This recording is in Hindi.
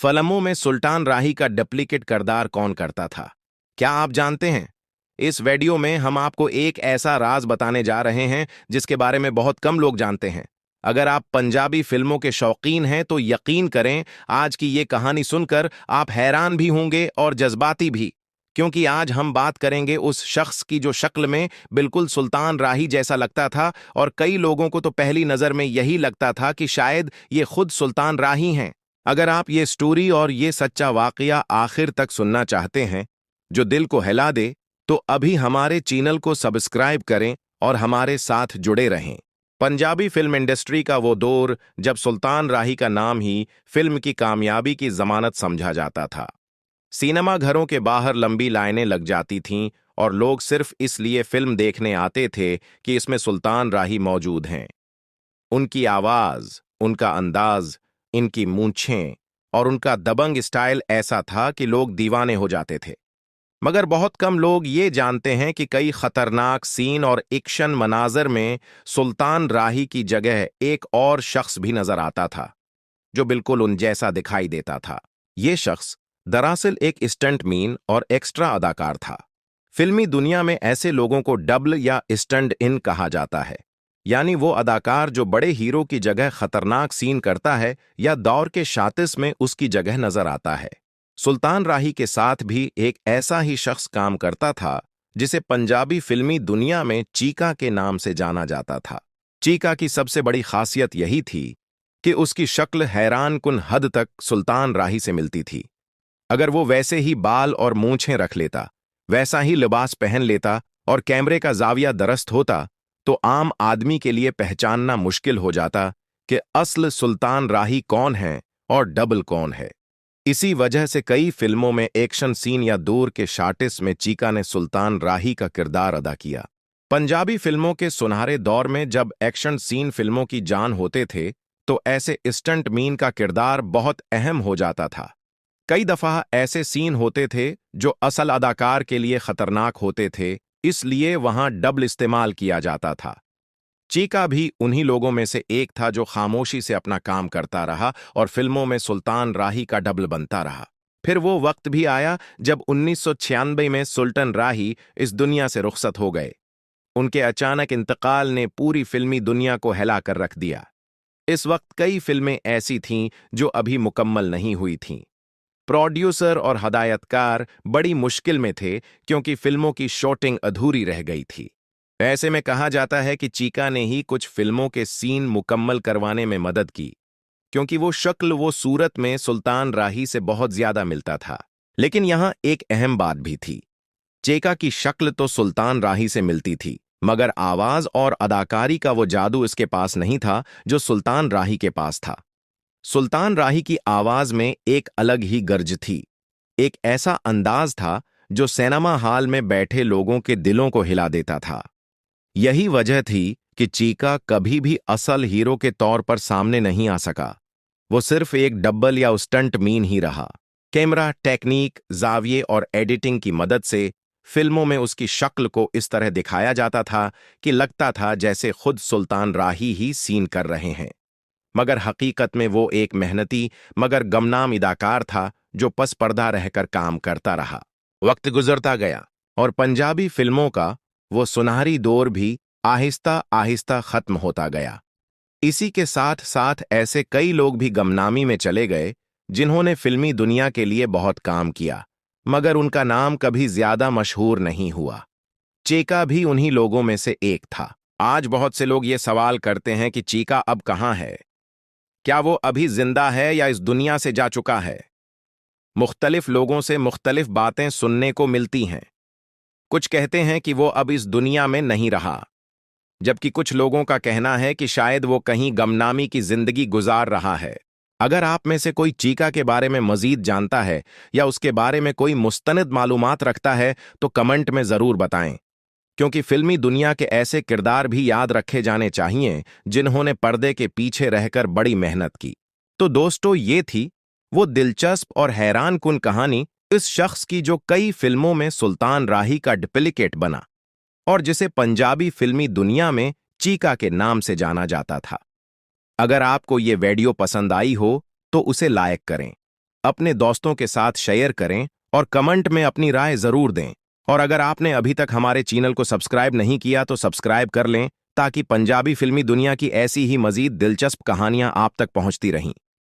फिल्मों में सुल्तान राही का डुप्लीकेट किरदार कौन करता था? क्या आप जानते हैं? इस वीडियो में हम आपको एक ऐसा राज बताने जा रहे हैं जिसके बारे में बहुत कम लोग जानते हैं। अगर आप पंजाबी फिल्मों के शौकीन हैं तो यकीन करें, आज की ये कहानी सुनकर आप हैरान भी होंगे और जज्बाती भी, क्योंकि आज हम बात करेंगे उस शख्स की जो शक्ल में बिल्कुल सुल्तान राही जैसा लगता था और कई लोगों को तो पहली नजर में यही लगता था कि शायद ये खुद सुल्तान राही हैं। अगर आप ये स्टोरी और ये सच्चा वाकया आखिर तक सुनना चाहते हैं जो दिल को हिला दे, तो अभी हमारे चैनल को सब्सक्राइब करें और हमारे साथ जुड़े रहें। पंजाबी फिल्म इंडस्ट्री का वो दौर जब सुल्तान राही का नाम ही फिल्म की कामयाबी की जमानत समझा जाता था। सिनेमा घरों के बाहर लंबी लाइनें लग जाती थीं और लोग सिर्फ इसलिए फिल्म देखने आते थे कि इसमें सुल्तान राही मौजूद हैं। उनकी आवाज, उनका अंदाज, इनकी मूंछें और उनका दबंग स्टाइल ऐसा था कि लोग दीवाने हो जाते थे। मगर बहुत कम लोग ये जानते हैं कि कई खतरनाक सीन और एक्शन मनाजर में सुल्तान राही की जगह एक और शख्स भी नजर आता था जो बिल्कुल उन जैसा दिखाई देता था। ये शख्स दरअसल एक स्टंटमैन और एक्स्ट्रा अदाकार था। फिल्मी दुनिया में ऐसे लोगों को डबल या स्टंट इन कहा जाता है, यानी वो अदाकार जो बड़े हीरो की जगह खतरनाक सीन करता है या दौर के शातिस में उसकी जगह नजर आता है। सुल्तान राही के साथ भी एक ऐसा ही शख्स काम करता था जिसे पंजाबी फिल्मी दुनिया में चीका के नाम से जाना जाता था। चीका की सबसे बड़ी खासियत यही थी कि उसकी शक्ल हैरान कुन हद तक सुल्तान राही से मिलती थी। अगर वो वैसे ही बाल और मूंछें रख लेता, वैसा ही लिबास पहन लेता और कैमरे का जाविया दुरुस्त होता, तो आम आदमी के लिए पहचानना मुश्किल हो जाता कि असल सुल्तान राही कौन है और डबल कौन है। इसी वजह से कई फिल्मों में एक्शन सीन या दूर के शाटिस में चीका ने सुल्तान राही का किरदार अदा किया। पंजाबी फिल्मों के सुनहरे दौर में जब एक्शन सीन फिल्मों की जान होते थे, तो ऐसे स्टंटमैन का किरदार बहुत अहम हो जाता था। कई दफा ऐसे सीन होते थे जो असल अदाकार के लिए खतरनाक होते थे, इसलिए वहां डबल इस्तेमाल किया जाता था। चीका भी उन्हीं लोगों में से एक था जो खामोशी से अपना काम करता रहा और फिल्मों में सुल्तान राही का डबल बनता रहा। फिर वो वक्त भी आया जब 1996 में सुल्तान राही इस दुनिया से रुखसत हो गए। उनके अचानक इंतकाल ने पूरी फिल्मी दुनिया को हिला कर रख दिया। इस वक्त कई फिल्में ऐसी थीं जो अभी मुकम्मल नहीं हुई थीं। प्रोड्यूसर और हदायतकार बड़ी मुश्किल में थे क्योंकि फिल्मों की शूटिंग अधूरी रह गई थी। ऐसे में कहा जाता है कि चीका ने ही कुछ फिल्मों के सीन मुकम्मल करवाने में मदद की, क्योंकि वो शक्ल वो सूरत में सुल्तान राही से बहुत ज्यादा मिलता था। लेकिन यहां एक अहम बात भी थी। चीका की शक्ल तो सुल्तान राही से मिलती थी, मगर आवाज और अदाकारी का वो जादू इसके पास नहीं था जो सुल्तान राही के पास था। सुल्तान राही की आवाज में एक अलग ही गर्ज थी, एक ऐसा अंदाज था जो सिनेमा हॉल में बैठे लोगों के दिलों को हिला देता था। यही वजह थी कि चीका कभी भी असल हीरो के तौर पर सामने नहीं आ सका। वो सिर्फ एक डब्बल या स्टंटमैन ही रहा। कैमरा, टेक्निक, जाविये और एडिटिंग की मदद से फिल्मों में उसकी शक्ल को इस तरह दिखाया जाता था कि लगता था जैसे खुद सुल्तान राही ही सीन कर रहे हैं। मगर हकीकत में वो एक मेहनती मगर गमनाम अदाकार था जो पस पर्दा रहकर काम करता रहा। वक्त गुजरता गया और पंजाबी फिल्मों का वो सुनहरी दौर भी आहिस्ता आहिस्ता खत्म होता गया। इसी के साथ साथ ऐसे कई लोग भी गमनामी में चले गए जिन्होंने फिल्मी दुनिया के लिए बहुत काम किया, मगर उनका नाम कभी ज्यादा मशहूर नहीं हुआ। चीका भी उन्हीं लोगों में से एक था। आज बहुत से लोग ये सवाल करते हैं कि चीका अब कहाँ है? क्या वो अभी जिंदा है या इस दुनिया से जा चुका है? मुख्तलिफ लोगों से मुख्तलिफ बातें सुनने को मिलती हैं। कुछ कहते हैं कि वो अब इस दुनिया में नहीं रहा, जबकि कुछ लोगों का कहना है कि शायद वो कहीं गमनामी की जिंदगी गुजार रहा है। अगर आप में से कोई चीका के बारे में मजीद जानता है या उसके बारे में कोई मुस्तनिद मालूमात रखता है तो कमेंट में जरूर बताएं, क्योंकि फिल्मी दुनिया के ऐसे किरदार भी याद रखे जाने चाहिए जिन्होंने पर्दे के पीछे रहकर बड़ी मेहनत की। तो दोस्तों, ये थी वो दिलचस्प और हैरान कुन कहानी इस शख्स की जो कई फिल्मों में सुल्तान राही का डुप्लीकेट बना और जिसे पंजाबी फिल्मी दुनिया में चीका के नाम से जाना जाता था। अगर आपको ये वीडियो पसंद आई हो तो उसे लाइक करें, अपने दोस्तों के साथ शेयर करें और कमेंट में अपनी राय जरूर दें। और अगर आपने अभी तक हमारे चैनल को सब्सक्राइब नहीं किया तो सब्सक्राइब कर लें ताकि पंजाबी फिल्मी दुनिया की ऐसी ही मजीद दिलचस्प कहानियां आप तक पहुंचती रहें।